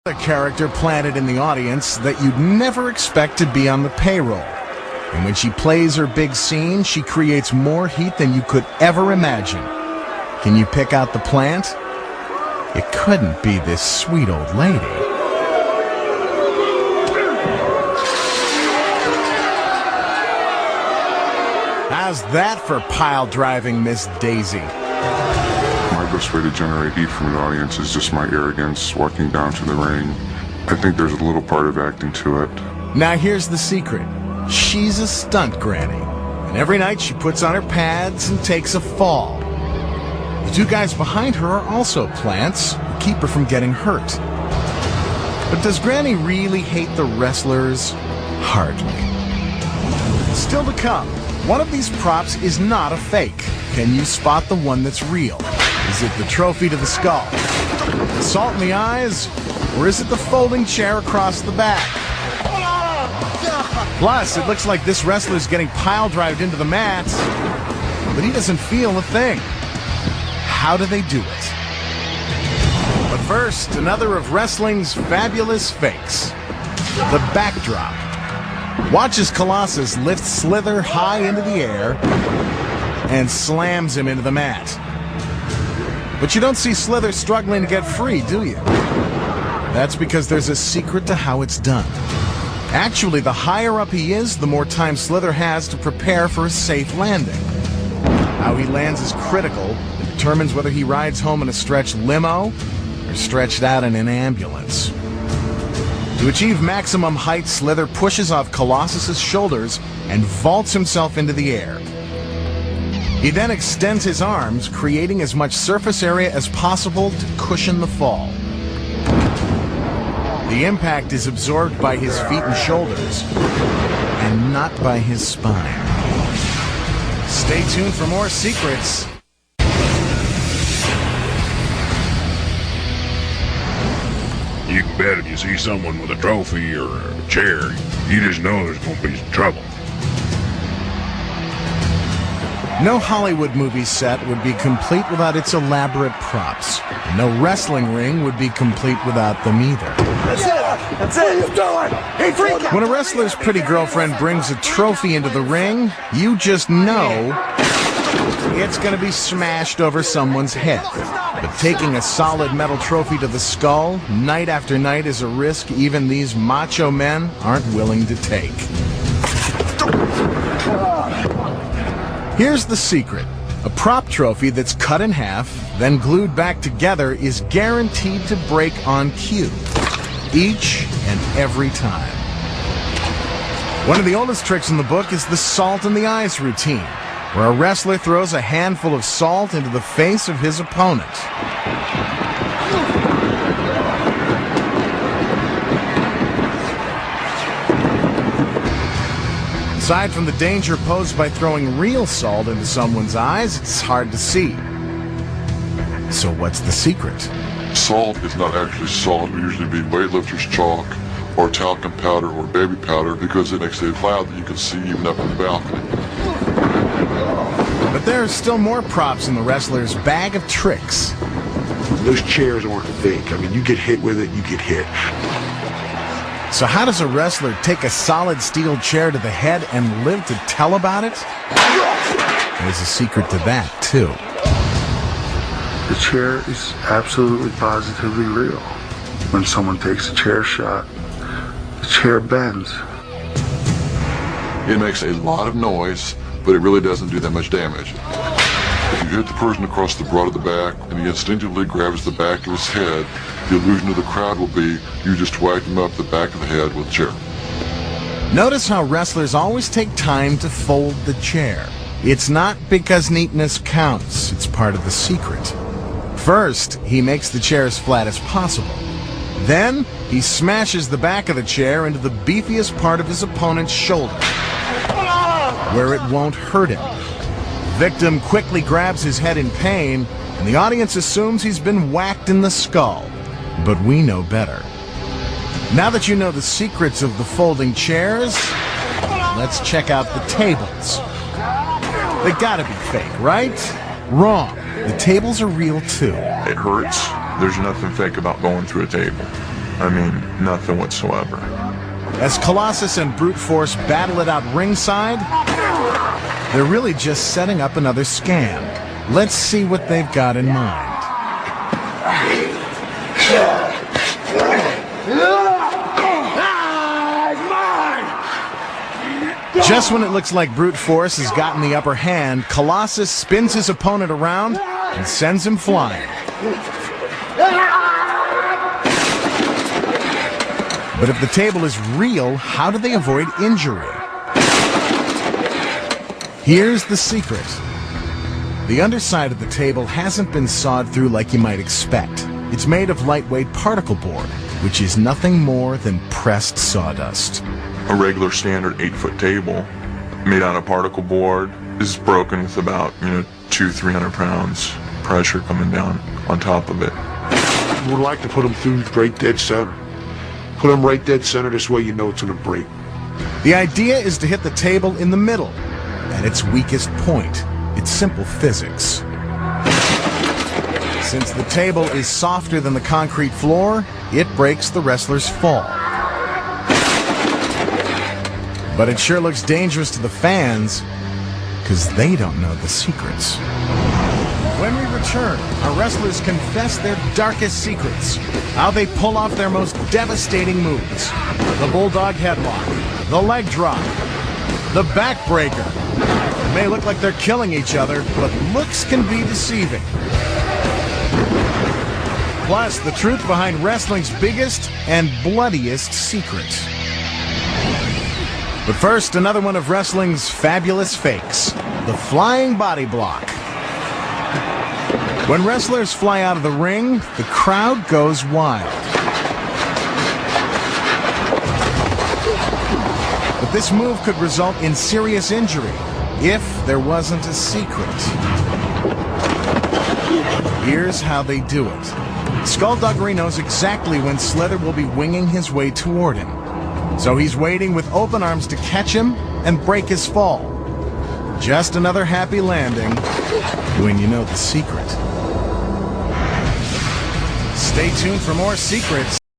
A character planted in the audience that you'd never expect to be on the payroll. And when she plays her big scene, she creates more heat than you could ever imagine. Can you pick out the plant? It couldn't be this sweet old lady. How's that for pile driving, Miss Daisy? My best way to generate heat from an audience is just my arrogance walking down to the ring. I think there's a little part of acting to it. Now here's the secret. She's a stunt granny, and every night she puts on her pads and takes a fall. The two guys behind her are also plants who keep her from getting hurt. But does Granny really hate the wrestlers? Hardly. Still to come, one of these props is not a fake. Can you spot the one that's real? Is it the trophy to the skull? The salt in the eyes? Or is it the folding chair across the back? Plus, it looks like this wrestler's getting pile-drived into the mats, but he doesn't feel a thing. How do they do it? But first, another of wrestling's fabulous fakes. The backdrop. Watch as Colossus lifts Slither high into the air and slams him into the mat. But you don't see Slither struggling to get free, do you? That's because there's a secret to how it's done. Actually, the higher up he is, the more time Slither has to prepare for a safe landing. How he lands is critical and determines whether he rides home in a stretched limo or stretched out in an ambulance. To achieve maximum height, Slither pushes off Colossus's shoulders and vaults himself into the air. He then extends his arms, creating as much surface area as possible to cushion the fall. The impact is absorbed by his feet and shoulders, and not by his spine. Stay tuned for more secrets. You can bet if you see someone with a trophy or a chair, you just know there's gonna be some trouble. No Hollywood movie set would be complete without its elaborate props. And no wrestling ring would be complete without them either. That's it! That's it! What are you doing? Hey, freak! When a wrestler's pretty girlfriend brings a trophy into the ring, you just know it's going to be smashed over someone's head. But taking a solid metal trophy to the skull, night after night, is a risk even these macho men aren't willing to take. Here's the secret. A prop trophy that's cut in half, then glued back together, is guaranteed to break on cue. Each and every time. One of the oldest tricks in the book is the salt in the eyes routine, where a wrestler throws a handful of salt into the face of his opponent. Aside from the danger posed by throwing real salt into someone's eyes, it's hard to see. So what's the secret? Salt is not actually salt. It would usually be weightlifter's chalk or talcum powder or baby powder because it makes a cloud that you can see even up in the balcony. But there are still more props in the wrestler's bag of tricks. Those chairs aren't fake. I mean, you get hit with it, you get hit. So how does a wrestler take a solid steel chair to the head and live to tell about it? There's a secret to that, too. The chair is absolutely positively real. When someone takes a chair shot, the chair bends. It makes a lot of noise, but it really doesn't do that much damage. If you hit the person across the broad of the back and he instinctively grabs the back of his head, the illusion of the crowd will be you just whacked him up the back of the head with a chair. Notice how wrestlers always take time to fold the chair. It's not because neatness counts, it's part of the secret. First, he makes the chair as flat as possible. Then, he smashes the back of the chair into the beefiest part of his opponent's shoulder, where it won't hurt him. The victim quickly grabs his head in pain, and the audience assumes he's been whacked in the skull. But we know better. Now that you know the secrets of the folding chairs, let's check out the tables. They gotta be fake, right? Wrong. The tables are real too. It hurts. There's nothing fake about going through a table. I mean, nothing whatsoever. As Colossus and Brute Force battle it out ringside, they're really just setting up another scam. Let's see what they've got in mind. Just when it looks like Brute Force has gotten the upper hand, Colossus spins his opponent around and sends him flying. But if the table is real, how do they avoid injury? Here's the secret. The underside of the table hasn't been sawed through like you might expect. It's made of lightweight particle board, which is nothing more than pressed sawdust. A regular standard 8-foot table made out of particle board is broken with about, 200-300 pounds pressure coming down on top of it. We would like to put them through right dead center. Put them right dead center, this way you know it's gonna break. The idea is to hit the table in the middle, at its weakest point. It's simple physics. Since the table is softer than the concrete floor, it breaks the wrestler's fall. But it sure looks dangerous to the fans, because they don't know the secrets. When we return, our wrestlers confess their darkest secrets, how they pull off their most devastating moves. The Bulldog Headlock, the Leg Drop, the Backbreaker. It may look like they're killing each other, but looks can be deceiving. Plus, the truth behind wrestling's biggest and bloodiest secret. But first, another one of wrestling's fabulous fakes, the flying body block. When wrestlers fly out of the ring, the crowd goes wild. But this move could result in serious injury if there wasn't a secret. Here's how they do it. Skullduggery knows exactly when Slither will be winging his way toward him. So he's waiting with open arms to catch him and break his fall. Just another happy landing when you know the secret. Stay tuned for more secrets